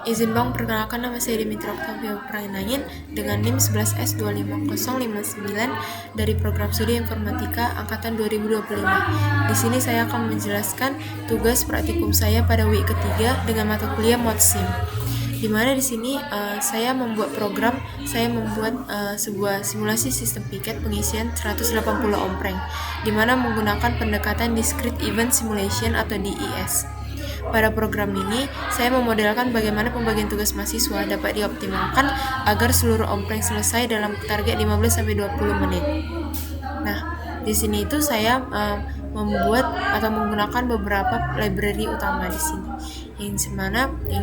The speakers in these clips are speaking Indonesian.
Izin Bang, perkenalkan nama saya Dimitra Octavia Prainangin dengan NIM 11S250059 dari Program Studi Informatika Angkatan 2025. Di sini saya akan menjelaskan tugas praktikum saya pada week ketiga dengan mata kuliah ModSim. Di mana di sini saya membuat sebuah simulasi sistem piket pengisian 180 ompreng, di mana menggunakan pendekatan Discrete Event Simulation atau DES. Pada program ini, saya memodelkan bagaimana pembagian tugas mahasiswa dapat dioptimalkan agar seluruh ompreng selesai dalam target 15-20 menit. Nah, di sini itu saya membuat atau menggunakan beberapa library utama di sini. Yang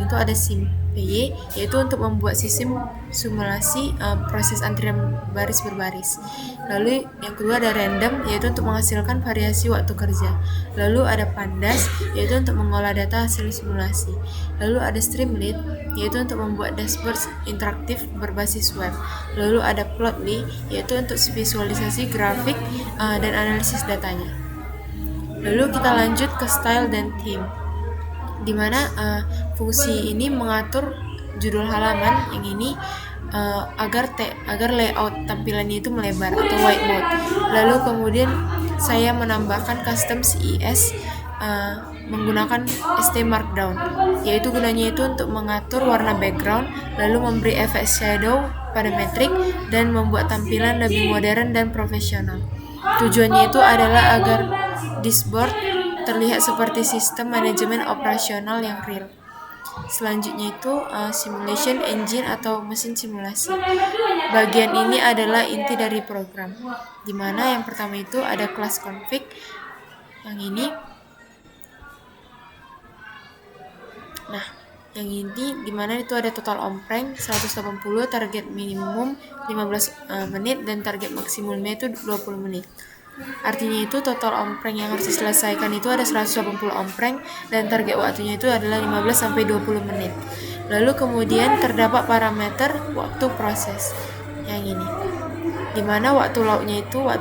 itu ada SimPy, yaitu untuk membuat sistem simulasi proses antrian baris berbaris. Lalu yang kedua ada random, yaitu untuk menghasilkan variasi waktu kerja. Lalu ada pandas, yaitu untuk mengolah data hasil simulasi. Lalu ada streamlit, yaitu untuk membuat dashboard interaktif berbasis web. Lalu ada plotly, yaitu untuk visualisasi grafik dan analisis datanya. Lalu kita lanjut ke style dan theme, di mana fungsi ini mengatur judul halaman yang ini agar layout tampilannya itu melebar atau white mode. Lalu kemudian saya menambahkan custom CES menggunakan ST Markdown, yaitu gunanya itu untuk mengatur warna background, lalu memberi efek shadow pada metrik dan membuat tampilan lebih modern dan profesional. Tujuannya itu adalah agar dashboard terlihat seperti sistem manajemen operasional yang real. Selanjutnya itu simulation engine atau mesin simulasi. Bagian ini adalah inti dari program, di mana yang pertama itu ada class config yang ini. Nah, yang ini dimana itu ada total ompreng 180, target minimum 15 menit dan target maksimumnya itu 20 menit. Artinya itu total ompreng yang harus diselesaikan itu ada 180 ompreng dan target waktunya itu adalah 15-20 menit. Lalu kemudian terdapat parameter waktu proses yang ini, dimana waktu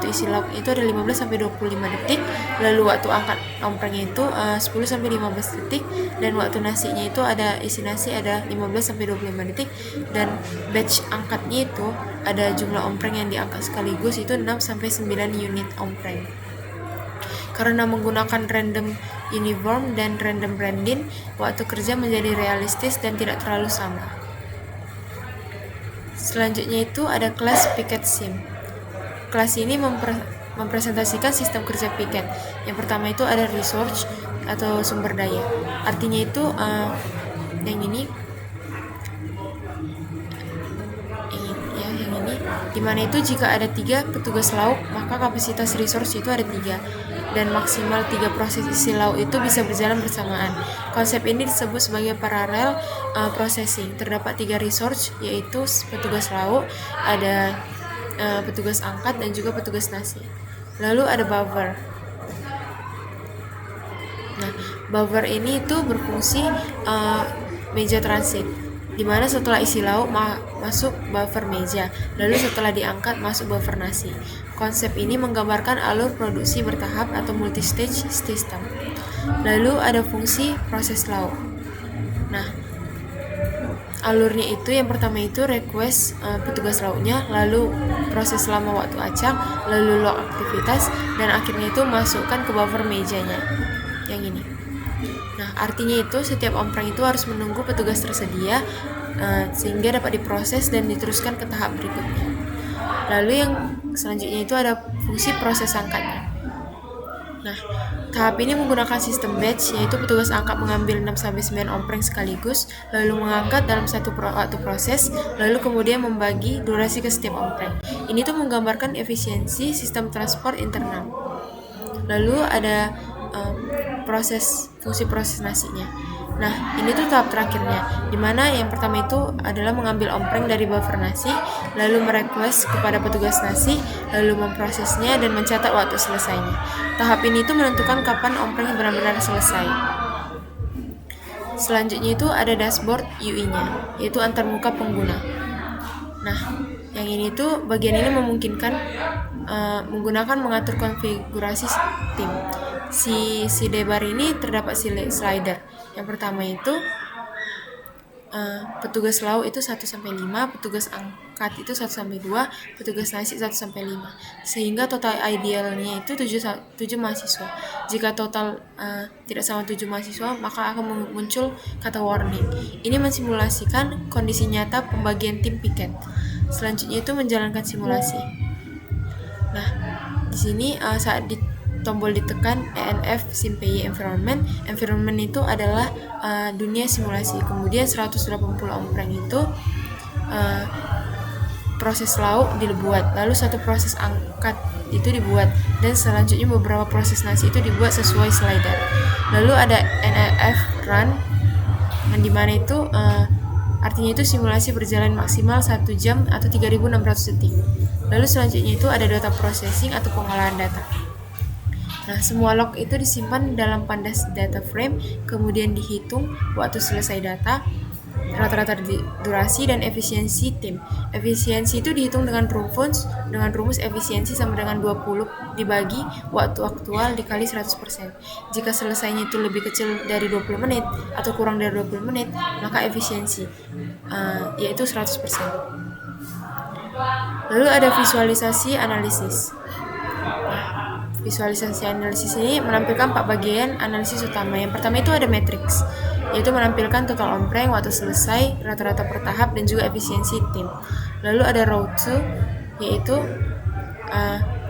isi lauk itu ada 15-25 detik, lalu waktu angkat omprengnya itu 10-15 detik, dan waktu nasinya itu isi nasi ada 15-25 detik, dan batch angkatnya itu ada jumlah ompreng yang diangkat sekaligus itu 6-9 unit ompreng. Karena menggunakan random uniform dan random branding, waktu kerja menjadi realistis dan tidak terlalu sama. Selanjutnya itu ada kelas Piket Sim. Kelas ini mempresentasikan sistem kerja piket. Yang pertama itu ada resource atau sumber daya. Artinya itu yang ini, dimana itu jika ada 3 petugas lauk, maka kapasitas resource itu ada 3 dan maksimal 3 proses isi lauk itu bisa berjalan bersamaan. Konsep ini disebut sebagai parallel processing. Terdapat 3 resource, yaitu petugas lauk, ada petugas angkat, dan juga petugas nasi. Lalu ada buffer. Nah, buffer ini itu berfungsi meja transit, dimana setelah isi lauk masuk buffer meja, lalu setelah diangkat masuk buffer nasi. Konsep ini menggambarkan alur produksi bertahap atau multi-stage system. Lalu ada fungsi proses lauk. Nah, alurnya itu yang pertama itu request petugas lauknya, lalu proses selama waktu acak, lalu log aktivitas, dan akhirnya itu masukkan ke buffer mejanya yang ini. Nah, artinya itu setiap ompreng itu harus menunggu petugas tersedia sehingga dapat diproses dan diteruskan ke tahap berikutnya. Lalu yang selanjutnya itu ada fungsi proses angkatnya. Nah, tahap ini menggunakan sistem batch, yaitu petugas angkat mengambil 6-9 ompreng sekaligus, lalu mengangkat dalam satu waktu proses, lalu kemudian membagi durasi ke setiap ompreng. Ini tuh menggambarkan efisiensi sistem transport internal. Lalu ada fungsi proses nasinya. Nah, ini tuh tahap terakhirnya, dimana yang pertama itu adalah mengambil ompreng dari buffer nasi, lalu merequest kepada petugas nasi, lalu memprosesnya dan mencatat waktu selesainya. Tahap ini tuh menentukan kapan ompreng benar-benar selesai. Selanjutnya itu ada dashboard UI-nya, yaitu antarmuka pengguna. Nah, yang ini tuh bagian ini memungkinkan menggunakan mengatur konfigurasi tim. Si sidebar ini terdapat slider. Yang pertama itu petugas lauk itu 1-5, petugas angkat itu 1-2, petugas nasi 1-5. Sehingga total idealnya itu 7 mahasiswa. Jika total tidak sama 7 mahasiswa, maka akan muncul kata warning. Ini mensimulasikan kondisi nyata pembagian tim piket. Selanjutnya itu menjalankan simulasi. Nah, di sini saat tombol ditekan ENF SimPy environment itu adalah dunia simulasi. Kemudian 180 ompreng itu proses lauk dibuat, lalu satu proses angkat itu dibuat, dan selanjutnya beberapa proses nasi itu dibuat sesuai slider. Lalu ada NLF run, yang dimana itu artinya itu simulasi berjalan maksimal 1 jam atau 3600 detik. Lalu selanjutnya itu ada data processing atau pengolahan data. Nah, semua log itu disimpan dalam pandas data frame, kemudian dihitung waktu selesai data, rata-rata durasi, dan efisiensi tim. Efisiensi itu dihitung dengan rumus efisiensi sama dengan 20 dibagi waktu aktual dikali 100%. Jika selesainya itu lebih kecil dari 20 menit atau kurang dari 20 menit, maka efisiensi yaitu 100%. Lalu ada visualisasi analisis. Visualisasi analisis ini menampilkan 4 bagian analisis utama. Yang pertama itu ada matrix, yaitu menampilkan total ompreng, waktu selesai, rata-rata per tahap, dan juga efisiensi tim. Lalu ada row 2, yaitu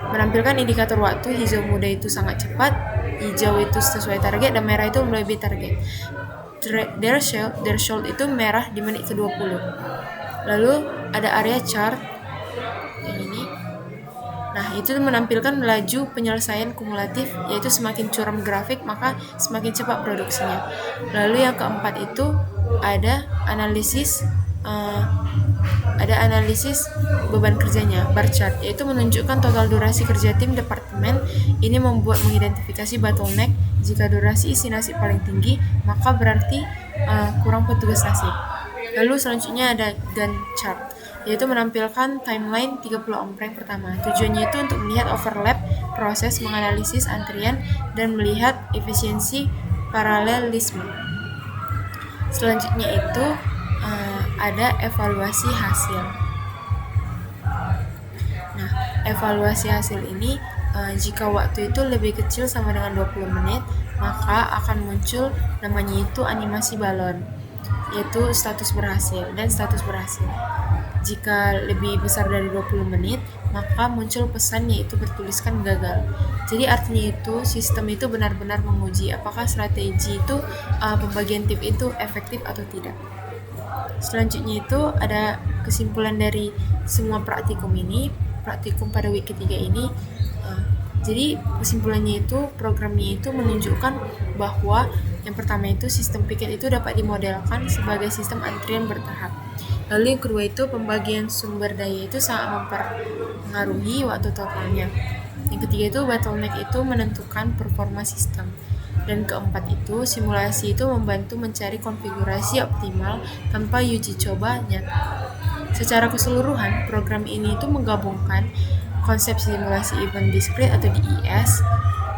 menampilkan indikator waktu. Hijau muda itu sangat cepat, hijau itu sesuai target, dan merah itu melebihi target. Threshold itu merah di menit ke-20. Lalu ada area chart yang ini. Nah, itu menampilkan laju penyelesaian kumulatif, yaitu semakin curam grafik maka semakin cepat produksinya. Lalu yang keempat itu ada analisis beban kerjanya, bar chart, yaitu menunjukkan total durasi kerja tim departemen. Ini membuat mengidentifikasi bottleneck. Jika durasi isi nasi paling tinggi, maka berarti kurang petugas nasi. Lalu selanjutnya ada Gantt chart, yaitu menampilkan timeline 30 ompreng pertama. Tujuannya itu untuk melihat overlap proses, menganalisis antrian, dan melihat efisiensi paralelisme. Selanjutnya itu ada evaluasi hasil. Nah, evaluasi hasil ini jika waktu itu lebih kecil sama dengan 20 menit, maka akan muncul namanya itu animasi balon, yaitu status berhasil dan status berhasil. Jika lebih besar dari 20 menit, maka muncul pesan yaitu bertuliskan gagal. Jadi artinya itu sistem itu benar-benar menguji apakah strategi itu pembagian tim itu efektif atau tidak. Selanjutnya itu ada kesimpulan dari semua praktikum ini, praktikum pada week ketiga ini. Jadi kesimpulannya itu programnya itu menunjukkan bahwa yang pertama itu sistem piket itu dapat dimodelkan sebagai sistem antrian bertahap. Lalu yang kedua itu pembagian sumber daya itu sangat mempengaruhi waktu totalnya. Yang ketiga itu bottleneck itu menentukan performa sistem. Dan keempat itu simulasi itu membantu mencari konfigurasi optimal tanpa uji coba nyata. Secara keseluruhan program ini itu menggabungkan konsep simulasi event discrete atau DES,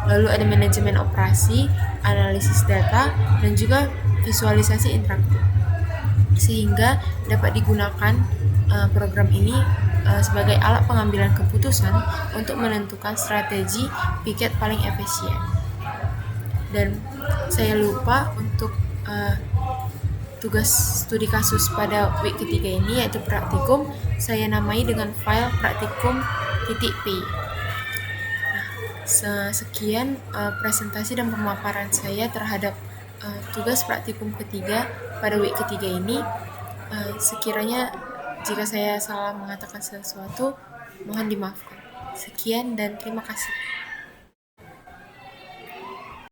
lalu ada manajemen operasi, analisis data, dan juga visualisasi interaktif, sehingga dapat digunakan program ini sebagai alat pengambilan keputusan untuk menentukan strategi piket paling efisien. Dan saya lupa untuk tugas studi kasus pada week ketiga ini, yaitu praktikum, saya namai dengan file praktikum.p. Nah, sekian presentasi dan pemaparan saya terhadap tugas praktikum ketiga pada week ketiga ini. Sekiranya jika saya salah mengatakan sesuatu, mohon dimaafkan. Sekian dan terima kasih.